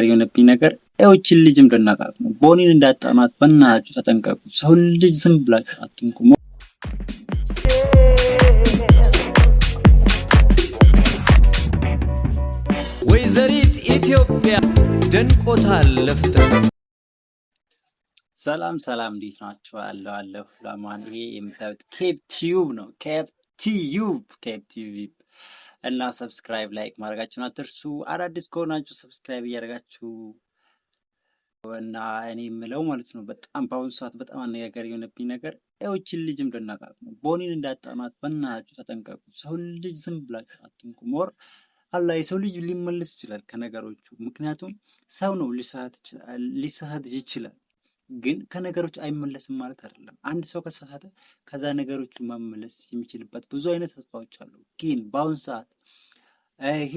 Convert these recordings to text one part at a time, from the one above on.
የሆነብኝ ነገር ይህችን ልጅ እንድናጣት ነው። ቦኒን እንዳጣናት በእናታችሁ ተጠንቀቁ። ሰው ልጅ ዝም ብላችሁ አትንኩ። ወይዘሪት ኢትዮጵያ ደንቆታል ለፍጥረት። ሰላም ሰላም፣ እንዴት ናችሁ? አለሁ ለማን። ይሄ የምታዩት ኬፕ ቲዩብ ነው። ኬፕ ቲዩብ እና ሰብስክራይብ ላይክ ማድረጋችሁን አትርሱ። አዳዲስ ከሆናችሁ ሰብስክራይብ እያደረጋችሁ እና እኔ የምለው ማለት ነው በጣም በአሁኑ ሰዓት በጣም አነጋጋሪ የሆነብኝ ነገር ይህችን ልጅ እንድናጣት ነው። ቦኒን እንዳጣናት በእናታችሁ ተጠንቀቁ። ሰው ልጅ ዝም ብላችሁ አትንኩ። ሞር አላ የሰው ልጅ ሊመለስ ይችላል ከነገሮቹ። ምክንያቱም ሰው ነው ሊሳሳት ይችላል፣ ግን ከነገሮች አይመለስም ማለት አይደለም። አንድ ሰው ከሳሳተ ከዛ ነገሮቹ መመለስ የሚችልበት ብዙ አይነት ተስፋዎች አሉ። ግን በአሁኑ ሰዓት ይሄ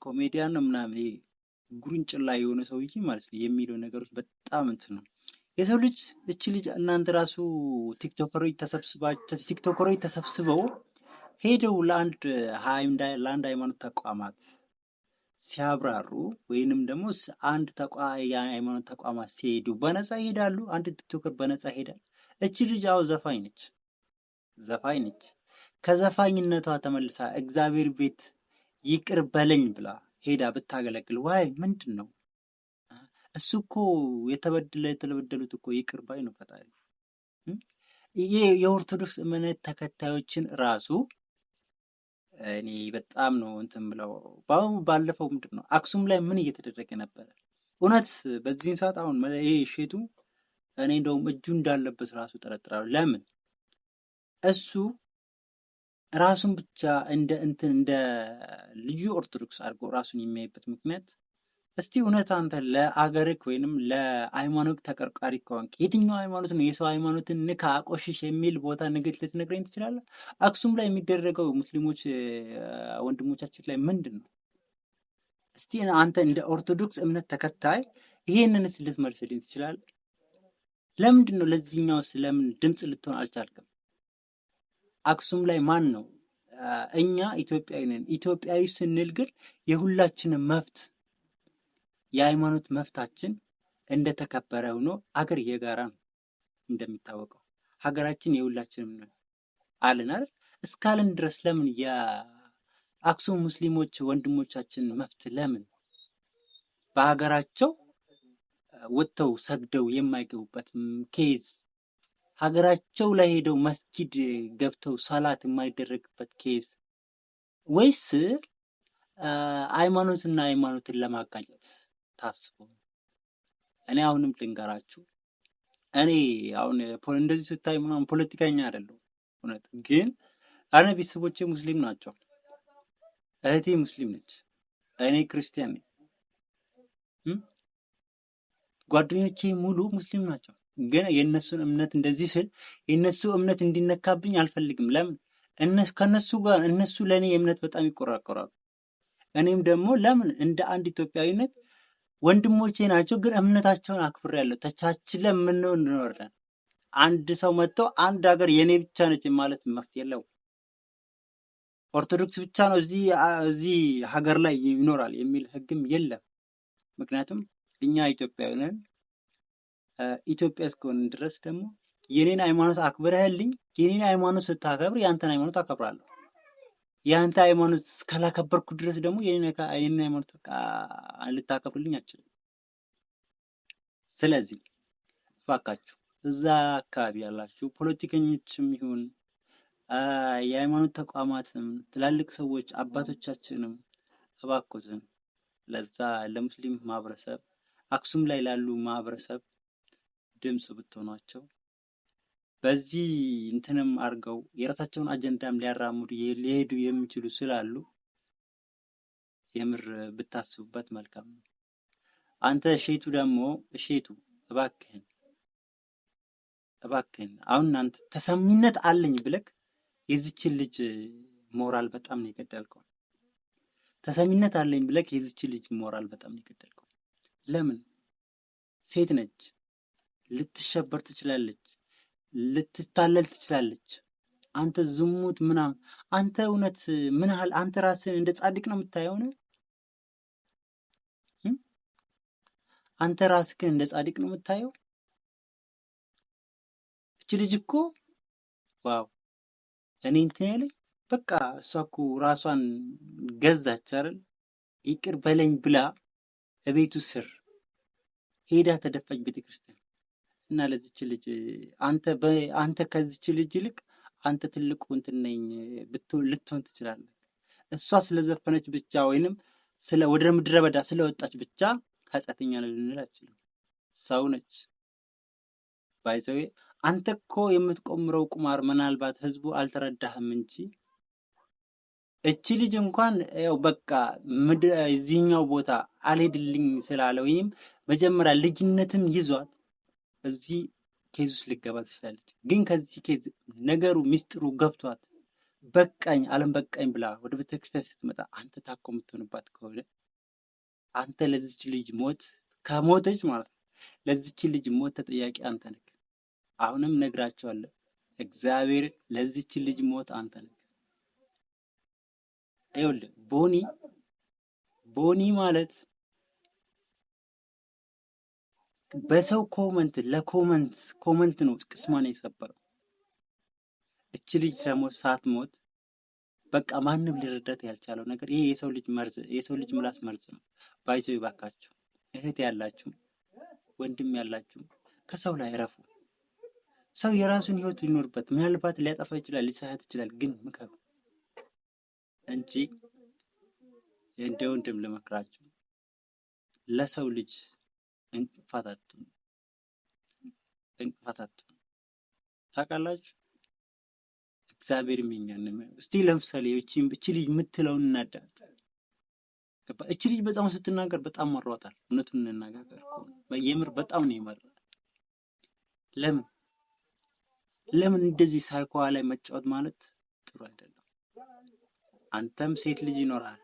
ኮሜዲያን ነው ምናምን ይሄ ጉርንጭላ የሆነ ሰውዬ ማለት ነው የሚለው ነገሮች በጣም እንትን ነው። የሰው ልጅ እቺ ልጅ እናንተ ራሱ ቲክቶከሮች ተሰብስበው ሄደው ለአንድ ሃይማኖት ተቋማት ሲያብራሩ ወይንም ደግሞ አንድ የሃይማኖት ተቋማት ሲሄዱ በነፃ ይሄዳሉ። አንድ ቲክቶከር በነፃ ይሄዳል። እቺ ልጅ አዎ ዘፋኝ ነች። ከዘፋኝነቷ ተመልሳ እግዚአብሔር ቤት ይቅር በለኝ ብላ ሄዳ ብታገለግል ዋይ ምንድን ነው እሱ? እኮ የተበደሉት እኮ ይቅር ባይ ነው ፈጣሪ። ይሄ የኦርቶዶክስ እምነት ተከታዮችን ራሱ እኔ በጣም ነው እንትን ብለው ባለፈው ምንድን ነው አክሱም ላይ ምን እየተደረገ ነበረ? እውነት በዚህን ሰዓት አሁን ይሄ ሼቱ እኔ እንደውም እጁ እንዳለበት ራሱ ጠረጥራለሁ። ለምን እሱ ራሱን ብቻ እንደ ልዩ ኦርቶዶክስ አድርጎ ራሱን የሚያይበት ምክንያት? እስቲ እውነት አንተ ለአገርክ ወይንም ለሃይማኖት ተቀርቃሪ ከሆንክ የትኛው ሃይማኖት ነው የሰው ሃይማኖትን ንካ አቆሽሽ የሚል ቦታ ንግት ልትነግረኝ ትችላለህ? አክሱም ላይ የሚደረገው ሙስሊሞች ወንድሞቻችን ላይ ምንድን ነው? እስቲ አንተ እንደ ኦርቶዶክስ እምነት ተከታይ ይሄንንስ ልትመልስልኝ ትችላለህ? ለምንድን ነው ለዚህኛውስ ለምን ድምፅ ልትሆን አልቻልክም? አክሱም ላይ ማን ነው? እኛ ኢትዮጵያዊ ነን። ኢትዮጵያዊ ስንል ግን የሁላችንም መብት የሃይማኖት መብታችን እንደተከበረ ሆኖ አገር የጋራ ነው። እንደሚታወቀው ሀገራችን የሁላችንም ነው አለን አይደል? እስካለን ድረስ ለምን የአክሱም ሙስሊሞች ወንድሞቻችን መብት ለምን በሀገራቸው ወጥተው ሰግደው የማይገቡበት ኬዝ፣ ሀገራቸው ላይ ሄደው መስጊድ ገብተው ሰላት የማይደረግበት ኬዝ፣ ወይስ ሃይማኖትና ሃይማኖትን ለማጋጨት ታስቦ? እኔ አሁንም ልንገራችሁ፣ እኔ አሁን እንደዚህ ስታይ ምናምን ፖለቲከኛ አይደለሁም እውነት። ግን እኔ ቤተሰቦቼ ሙስሊም ናቸው፣ እህቴ ሙስሊም ነች፣ እኔ ክርስቲያን ነኝ፣ ጓደኞቼ ሙሉ ሙስሊም ናቸው። ግን የእነሱን እምነት እንደዚህ ስል የእነሱ እምነት እንዲነካብኝ አልፈልግም። ለምን ከነሱ ጋር እነሱ ለእኔ የእምነት በጣም ይቆራቆራሉ። እኔም ደግሞ ለምን እንደ አንድ ኢትዮጵያዊነት ወንድሞቼ ናቸው፣ ግን እምነታቸውን አክብሬያለሁ። ተቻችለን የምንሆን እንኖራለን። አንድ ሰው መጥቶ አንድ ሀገር የኔ ብቻ ነች ማለት መፍት የለው። ኦርቶዶክስ ብቻ ነው እዚህ ሀገር ላይ ይኖራል የሚል ህግም የለም። ምክንያቱም እኛ ኢትዮጵያዊ ነን። ኢትዮጵያ እስከሆንን ድረስ ደግሞ የኔን ሃይማኖት አክብረህልኝ፣ የኔን ሃይማኖት ስታከብር የአንተን ሃይማኖት አከብራለሁ። የአንተ ሃይማኖት እስካላከበርኩ ድረስ ደግሞ የኔን ሃይማኖት ልታከብርልኝ አትችልም። ስለዚህ እባካችሁ እዛ አካባቢ ያላችሁ ፖለቲከኞችም ይሁን የሃይማኖት ተቋማትም ትላልቅ ሰዎች አባቶቻችንም እባክዎትን ለዛ ለሙስሊም ማህበረሰብ አክሱም ላይ ላሉ ማህበረሰብ ድምጽ ብትሆኗቸው፣ በዚህ እንትንም አድርገው የራሳቸውን አጀንዳም ሊያራምዱ ሊሄዱ የሚችሉ ስላሉ የምር ብታስቡበት መልካም ነው። አንተ ሼቱ ደግሞ እባክህን አሁን አንተ ተሰሚነት አለኝ ብለክ የዚችን ልጅ ሞራል በጣም ነው የገደልከው። ተሰሚነት አለኝ ብለክ የዚችን ልጅ ሞራል በጣም ነው የገደልከው። ለምን? ሴት ነች፣ ልትሸበር ትችላለች፣ ልትታለል ትችላለች። አንተ ዝሙት ምናምን አንተ እውነት ምን ያህል አንተ ራስህን እንደ ጻድቅ ነው የምታየው ነው? አንተ ራስህን እንደ ጻድቅ ነው የምታየው? እች ልጅ እኮ ዋው እኔ እንትን ያለኝ በቃ እሷ እኮ ራሷን ገዛች አይደል? ይቅር በለኝ ብላ እቤቱ ስር ሄዳ ተደፋች ቤተክርስቲያን። እና ለዚች ልጅ አንተ ከዚች ልጅ ይልቅ አንተ ትልቁ እንትን ነኝ ልትሆን ትችላለህ። እሷ ስለዘፈነች ብቻ ወይንም ወደ ምድረ በዳ ስለወጣች ብቻ ኃጢአተኛ ነው ልንል አችልም። ሰው ነች። ባይዘዌ አንተ እኮ የምትቆምረው ቁማር ምናልባት ህዝቡ አልተረዳህም እንጂ እቺ ልጅ እንኳን ያው በቃ እዚህኛው ቦታ አልሄድልኝ ስላለ ወይም መጀመሪያ ልጅነትም ይዟት እዚህ ኬዝ ውስጥ ልገባ ትችላለች። ግን ከዚህ ኬዝ ነገሩ ሚስጥሩ ገብቷት በቃኝ አለም በቃኝ ብላ ወደ ቤተክርስቲያን ስትመጣ አንተ ታኮ የምትሆንባት ከሆነ አንተ ለዚች ልጅ ሞት ከሞተች ማለት ነው ለዚች ልጅ ሞት ተጠያቂ አንተ ነህ። አሁንም ነግራቸዋለሁ፣ እግዚአብሔር ለዚች ልጅ ሞት አንተ ነህ። ይኸውልህ ቦኒ ማለት በሰው ኮመንት ነው ቅስሟን የሰበረው። እች ልጅ ደግሞ ሳትሞት በቃ ማንም ሊረዳት ያልቻለው ነገር ይሄ የሰው ልጅ ምላስ መርዝ ነው። ባይዘው ይባካችሁ እህት ያላችሁ ወንድም ያላችሁ ከሰው ላይ ረፉ። ሰው የራሱን ህይወት ሊኖርበት ምናልባት ሊያጠፋ ይችላል፣ ሊሳሳት ይችላል። ግን ምከሩ እንጂ እንደ ወንድም ልመክራችሁ ለሰው ልጅ እንቅፋት አትሁኑ። ታውቃላችሁ እግዚአብሔር የሚኛን እስቲ ለምሳሌ እቺ ልጅ የምትለውን እናዳምጥ። እቺ ልጅ በጣም ስትናገር በጣም መሯታል። እውነቱን እንናገር ከሆነ የምር በጣም ነው የመረረ። ለምን እንደዚህ ሳይኮዋ ላይ መጫወት ማለት ጥሩ አይደለም። አንተም ሴት ልጅ ይኖራል።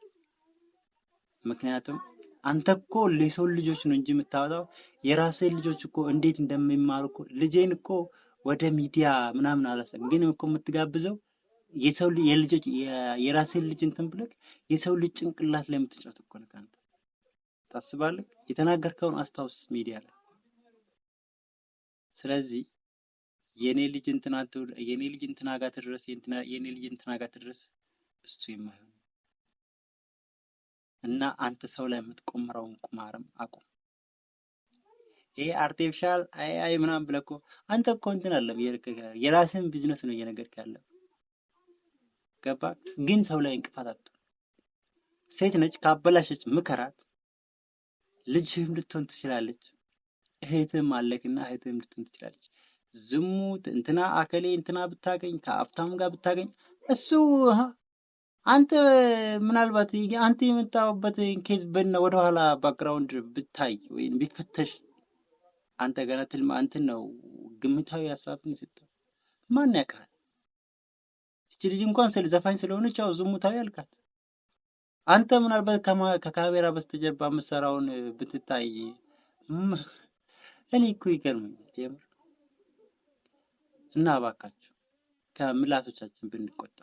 ምክንያቱም አንተ እኮ ለሰው ልጆች ነው እንጂ የምታወጣው የራስህን ልጆች እኮ እንዴት እንደሚማሩ እኮ ልጄን እኮ ወደ ሚዲያ ምናምን አላሰብም። ግን እኮ የምትጋብዘው የራስህን ልጅ እንትን ብለህ የሰው ልጅ ጭንቅላት ላይ የምትጫወት እኮ ነው። አንተ ታስባለህ? የተናገርከውን አስታውስ ሚዲያ ላይ። ስለዚህ የኔ ልጅ እንትና ጋር ትድረስ የኔ ልጅ እንትና ጋር ትድረስ እሱ የማይሆን እና አንተ ሰው ላይ የምትቆምረውን ቁማርም አቁም። ይሄ አርቲፊሻል አይ ምናምን ብለህ እኮ አንተ እኮ እንትን አለ የራስህን ቢዝነስ ነው እየነገርክ ያለው። ገባ? ግን ሰው ላይ እንቅፋት አትሁን። ሴት ነች፣ ካበላሸች ምከራት። ልጅህም ልትሆን ትችላለች፣ እህትም አለክና እህትም ልትሆን ትችላለች። ዝሙት እንትና አከሌ እንትና ብታገኝ ከሀብታም ጋር ብታገኝ እሱ አንተ ምናልባት አንተ የመጣበት ኬዝ ወደኋላ ባክግራውንድ ብታይ ወይም ቢፈተሽ አንተ ገና እንትን ነው ግምታዊ ሀሳብን ሰጠው። ማን ያውቃል? እቺ ልጅ እንኳን ዘፋኝ ስለሆነች ያው ዝሙታዊ አልካት። አንተ ምናልባት ከካሜራ በስተጀርባ የምትሰራውን ብትታይ እኔ እኮ ይገርመኛል የምር። እና እባካችሁ ከምላሶቻችን ብንቆጣ።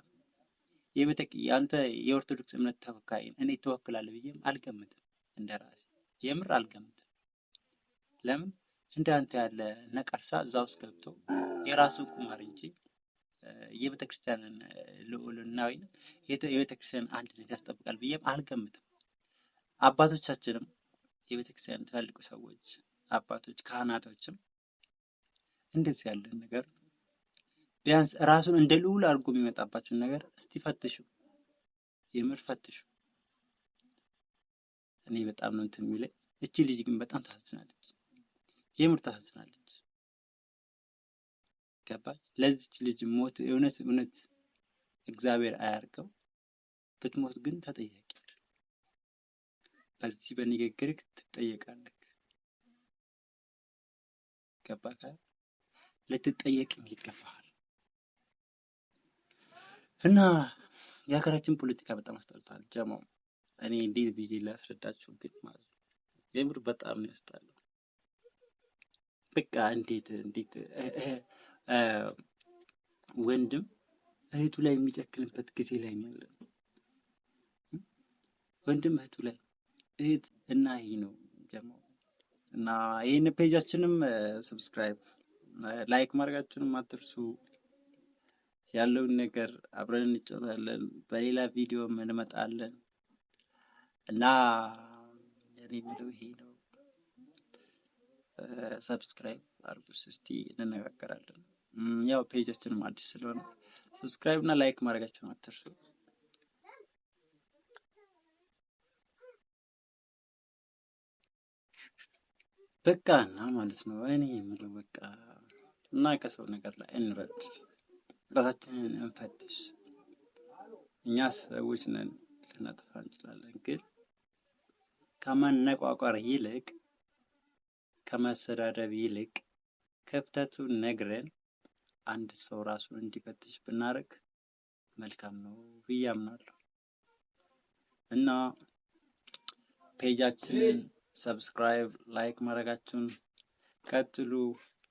አንተ የኦርቶዶክስ እምነት ተወካይ እኔ ተወክላለሁ ብዬም አልገምትም፣ እንደራሴ የምር አልገምትም። ለምን እንዳንተ ያለ ነቀርሳ እዛ ውስጥ ገብቶ የራሱን ቁማር እንጂ የቤተክርስቲያንን ልዑልና ወይም የቤተክርስቲያንን አንድነት ያስጠብቃል ብዬም አልገምትም። አባቶቻችንም የቤተክርስቲያን ትላልቁ ሰዎች አባቶች ካህናቶችም እንደዚህ ያለን ነገር ቢያንስ ራሱን እንደ ልዑል አድርጎ የሚመጣባቸውን ነገር እስቲ ፈትሹ፣ የምር ፈትሹ። እኔ በጣም ነው እንትን የሚለኝ። እቺ ልጅ ግን በጣም ታሳዝናለች፣ የምር ታሳዝናለች። ገባች? ለዚች ልጅ ሞት እውነት እግዚአብሔር አያርገው። ብትሞት ግን ተጠያቂ በዚህ በንግግርህ ትጠየቃለህ። ገባህ? ልትጠየቅም ይገባሃል። እና የሀገራችን ፖለቲካ በጣም አስጠልቷል ጀማው። እኔ እንዴት ብዬ ላስረዳችሁ ግን ማለት ነው የምር በጣም ነው ያስጠላው። በቃ እንዴት ወንድም እህቱ ላይ የሚጨክንበት ጊዜ ላይ ነው ያለው። ወንድም እህቱ ላይ እህት እና ይሄ ነው ጀማው እና ይህን ፔጃችንም ሰብስክራይብ ላይክ ማድረጋችሁንም አትርሱ። ያለውን ነገር አብረን እንጫወታለን። በሌላ ቪዲዮ እንመጣለን እና እኔ የምለው ይሄ ነው። ሰብስክራይብ አድርጉስ፣ እስቲ እንነጋገራለን። ያው ፔጃችንም አዲስ ስለሆነ ሰብስክራይብ እና ላይክ ማድረጋችሁን አትርሱ። በቃ እና ማለት ነው እኔ የምለው በቃ እና ከሰው ነገር ላይ እንረድ፣ ራሳችንን እንፈትሽ። እኛ ሰዎች ነን፣ ልናጠፋ እንችላለን። ግን ከመነቋቋር ይልቅ ከመሰዳደብ ይልቅ ክፍተቱን ነግረን አንድ ሰው ራሱን እንዲፈትሽ ብናደርግ መልካም ነው ብዬ አምናለሁ። እና ፔጃችንን ሰብስክራይብ ላይክ ማድረጋችሁን ቀጥሉ።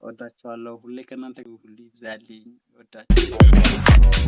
እወዳችኋለሁ። ሁሌ ከእናንተ ሁሌ ይብዛልኝ። እወዳችኋለሁ።